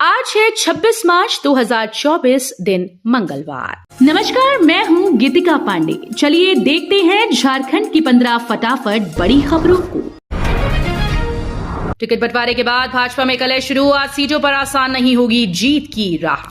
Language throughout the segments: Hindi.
आज है 26 मार्च 2024 दिन मंगलवार। नमस्कार, मैं हूँ गीतिका पांडे। चलिए देखते हैं झारखंड की 15 फटाफट बड़ी खबरों को। टिकट बंटवारे के बाद भाजपा में कलह शुरू। आज सीटों पर आसान नहीं होगी जीत की राह।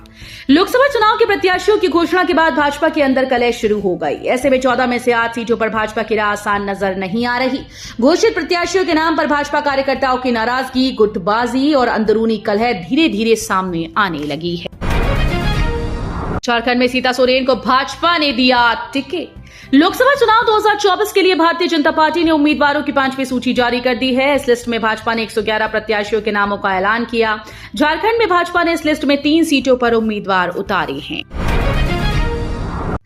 लोकसभा चुनाव के प्रत्याशियों की घोषणा के बाद भाजपा के अंदर कलह शुरू हो गई। ऐसे में 14 में से 8 सीटों पर भाजपा की राह आसान नजर नहीं आ रही। घोषित प्रत्याशियों के नाम पर भाजपा कार्यकर्ताओं की नाराजगी, गुटबाजी और अंदरूनी कलह धीरे धीरे सामने आने लगी है। झारखंड में सीता सोरेन को भाजपा ने दिया टिकट। लोकसभा चुनाव 2024 के लिए भारतीय जनता पार्टी ने उम्मीदवारों की 5वीं सूची जारी कर दी है। इस लिस्ट में भाजपा ने 111 प्रत्याशियों के नामों का ऐलान किया। झारखंड में भाजपा ने इस लिस्ट में 3 सीटों पर उम्मीदवार उतारे हैं।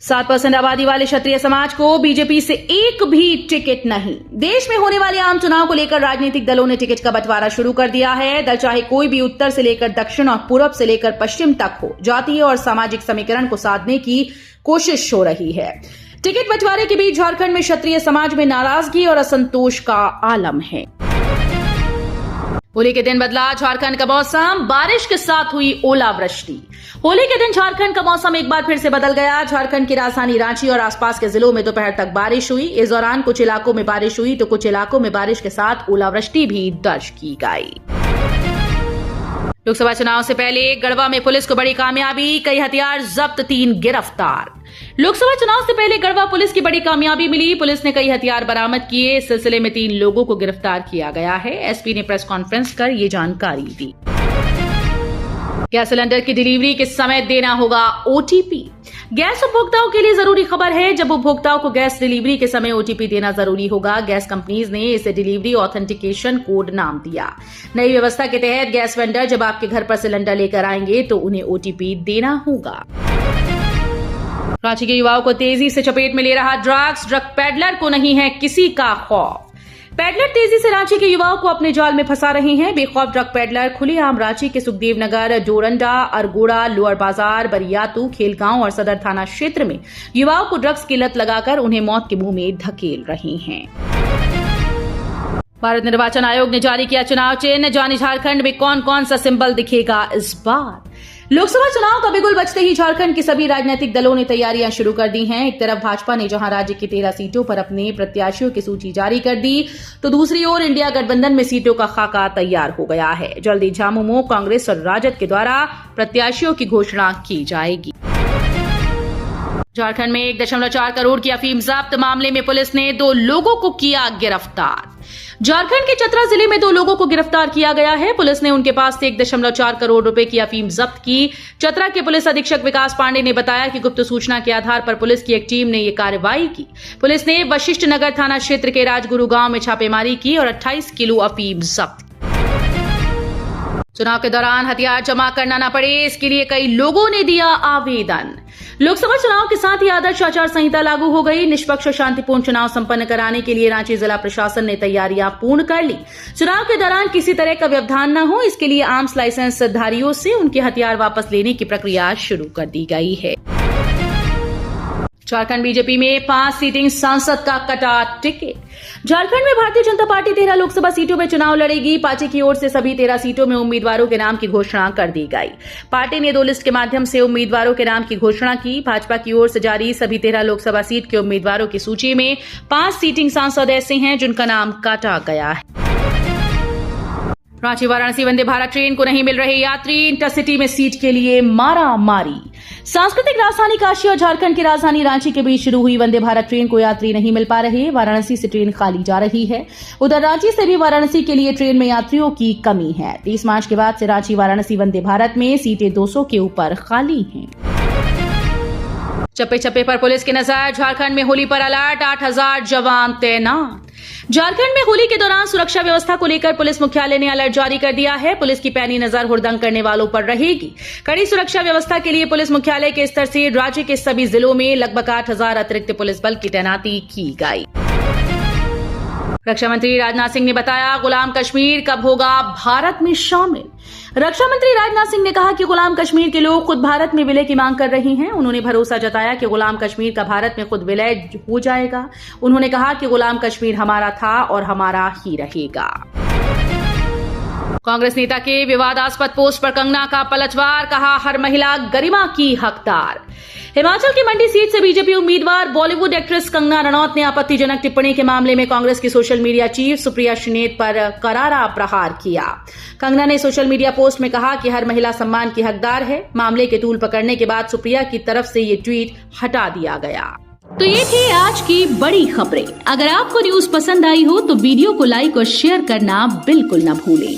7% आबादी वाले क्षत्रिय समाज को बीजेपी से एक भी टिकट नहीं। देश में होने वाले आम चुनाव को लेकर राजनीतिक दलों ने टिकट का बंटवारा शुरू कर दिया है। दल चाहे कोई भी उत्तर से लेकर दक्षिण और पूर्व से लेकर पश्चिम तक हो, जातीय और सामाजिक समीकरण को साधने की कोशिश हो रही है। टिकट बंटवारे के बीच झारखंड में क्षत्रिय समाज में नाराजगी और असंतोष का आलम है। होली के दिन बदला झारखंड का मौसम, बारिश के साथ हुई ओलावृष्टि। होली के दिन झारखंड का मौसम एक बार फिर से बदल गया। झारखंड की राजधानी रांची और आसपास के जिलों में दोपहर तक बारिश हुई। इस दौरान कुछ इलाकों में बारिश हुई तो कुछ इलाकों में बारिश के साथ ओलावृष्टि भी दर्ज की गई। लोकसभा चुनाव से पहले गढ़वा में पुलिस को बड़ी कामयाबी, कई हथियार जब्त, 3 गिरफ्तार। लोकसभा चुनाव से पहले गढ़वा पुलिस की बड़ी कामयाबी मिली। पुलिस ने कई हथियार बरामद किए। इस सिलसिले में 3 लोगों को गिरफ्तार किया गया है। एसपी ने प्रेस कॉन्फ्रेंस कर ये जानकारी दी। गैस सिलेंडर की डिलीवरी के समय देना होगा ओटीपी। गैस उपभोक्ताओं के लिए जरूरी खबर है। जब उपभोक्ताओं को गैस डिलीवरी के समय ओटीपी देना जरूरी होगा। गैस कंपनीज ने इसे डिलीवरी ऑथेंटिकेशन कोड नाम दिया। नई व्यवस्था के तहत गैस वेंडर जब आपके घर पर सिलेंडर लेकर आएंगे तो उन्हें ओटीपी देना होगा। रांची के युवाओं को तेजी से चपेट में ले रहा ड्रग्स। ड्रग पेडलर को नहीं है किसी का खौफ। पेडलर तेजी से रांची के युवाओं को अपने जाल में फंसा रहे हैं। बेखौफ ड्रग पेडलर खुलेआम रांची के सुखदेव नगर, डोरंडा, अरगोड़ा, लोअर बाजार, बरियातू, खेलगांव और सदर थाना क्षेत्र में युवाओं को ड्रग्स की लत लगाकर उन्हें मौत के मुंह में धकेल रहे हैं। भारत निर्वाचन आयोग ने जारी किया चुनाव चिन्ह। जाने झारखंड में कौन कौन सा सिंबल दिखेगा इस बार। लोकसभा चुनाव का बिगुल बजते ही झारखंड के सभी राजनीतिक दलों ने तैयारियां शुरू कर दी हैं। एक तरफ भाजपा ने जहां राज्य की 13 सीटों पर अपने प्रत्याशियों की सूची जारी कर दी, तो दूसरी ओर इंडिया गठबंधन में सीटों का खाका तैयार हो गया है। जल्दी झामुमो, कांग्रेस और राजद के द्वारा प्रत्याशियों की घोषणा की जाएगी। झारखंड में 1.4 करोड़ की अफीम जब्त। मामले में पुलिस ने 2 लोगों को किया गिरफ्तार। झारखंड के चतरा जिले में 2 लोगों को गिरफ्तार किया गया है। पुलिस ने उनके पास से 1.4 करोड़ रुपए की अफीम जब्त की। चतरा के पुलिस अधीक्षक विकास पांडे ने बताया कि गुप्त सूचना के आधार पर पुलिस की एक टीम ने ये कार्रवाई की। पुलिस ने वशिष्ठ नगर थाना क्षेत्र के राजगुरु गांव में छापेमारी की और 28 किलो अफीम जब्त। चुनाव के दौरान हथियार जमा करना न पड़े, इसके लिए कई लोगों ने दिया आवेदन। लोकसभा चुनाव के साथ ही आदर्श आचार संहिता लागू हो गई। निष्पक्ष और शांतिपूर्ण चुनाव संपन्न कराने के लिए रांची जिला प्रशासन ने तैयारियां पूर्ण कर ली। चुनाव के दौरान किसी तरह का व्यवधान न हो, इसके लिए आर्म्स लाइसेंस धारियों से उनके हथियार वापस लेने की प्रक्रिया शुरू कर दी गई है। झारखंड बीजेपी में 5 सीटिंग सांसद का कटा टिकट। झारखंड में भारतीय जनता पार्टी 13 लोकसभा सीटों में चुनाव लड़ेगी। पार्टी की ओर से सभी 13 सीटों में उम्मीदवारों के नाम की घोषणा कर दी गई। पार्टी ने 2 लिस्ट के माध्यम से उम्मीदवारों के नाम की घोषणा की। भाजपा की ओर से जारी सभी 13 लोकसभा सीट के उम्मीदवारों की सूची में 5 सीटिंग सांसद ऐसे हैं जिनका नाम काटा गया है। रांची वाराणसी वंदे भारत ट्रेन को नहीं मिल रहे यात्री। इंटरसिटी में सीट के लिए मारा मारी। सांस्कृतिक राजधानी काशी और झारखंड की राजधानी रांची के बीच शुरू हुई वंदे भारत ट्रेन को यात्री नहीं मिल पा रहे। वाराणसी से ट्रेन खाली जा रही है। उधर रांची से भी वाराणसी के लिए ट्रेन में यात्रियों की कमी है। 30 मार्च के बाद से रांची वाराणसी वंदे भारत में सीटें 200 के ऊपर खाली हैं। चप्पे चप्पे पर पुलिस की नजर। झारखंड में होली पर अलर्ट, 8000 जवान तैनात। झारखंड में होली के दौरान सुरक्षा व्यवस्था को लेकर पुलिस मुख्यालय ने अलर्ट जारी कर दिया है। पुलिस की पैनी नजर हुड़दंग करने वालों पर रहेगी। कड़ी सुरक्षा व्यवस्था के लिए पुलिस मुख्यालय के स्तर से राज्य के सभी जिलों में लगभग 8000 अतिरिक्त पुलिस बल की तैनाती की गई। रक्षा मंत्री राजनाथ सिंह ने बताया, गुलाम कश्मीर कब होगा भारत में शामिल। रक्षा मंत्री राजनाथ सिंह ने कहा कि गुलाम कश्मीर के लोग खुद भारत में विलय की मांग कर रहे हैं। उन्होंने भरोसा जताया कि गुलाम कश्मीर का भारत में खुद विलय हो जाएगा। उन्होंने कहा कि गुलाम कश्मीर हमारा था और हमारा ही रहेगा। कांग्रेस नेता के विवादास्पद पोस्ट पर कंगना का पलटवार, कहा हर महिला गरिमा की हकदार। हिमाचल की मंडी सीट से बीजेपी उम्मीदवार बॉलीवुड एक्ट्रेस कंगना रनौत ने आपत्तिजनक टिप्पणी के मामले में कांग्रेस की social media chief Supriya Shrinate पर करारा प्रहार किया। कंगना ने सोशल मीडिया पोस्ट में कहा कि हर महिला सम्मान की हकदार है। मामले के तूल पकड़ने के बाद सुप्रिया की तरफ से ये ट्वीट हटा दिया गया। तो ये थी आज की बड़ी खबरें। अगर आपको न्यूज पसंद आई हो तो वीडियो को लाइक और शेयर करना बिल्कुल न भूलें।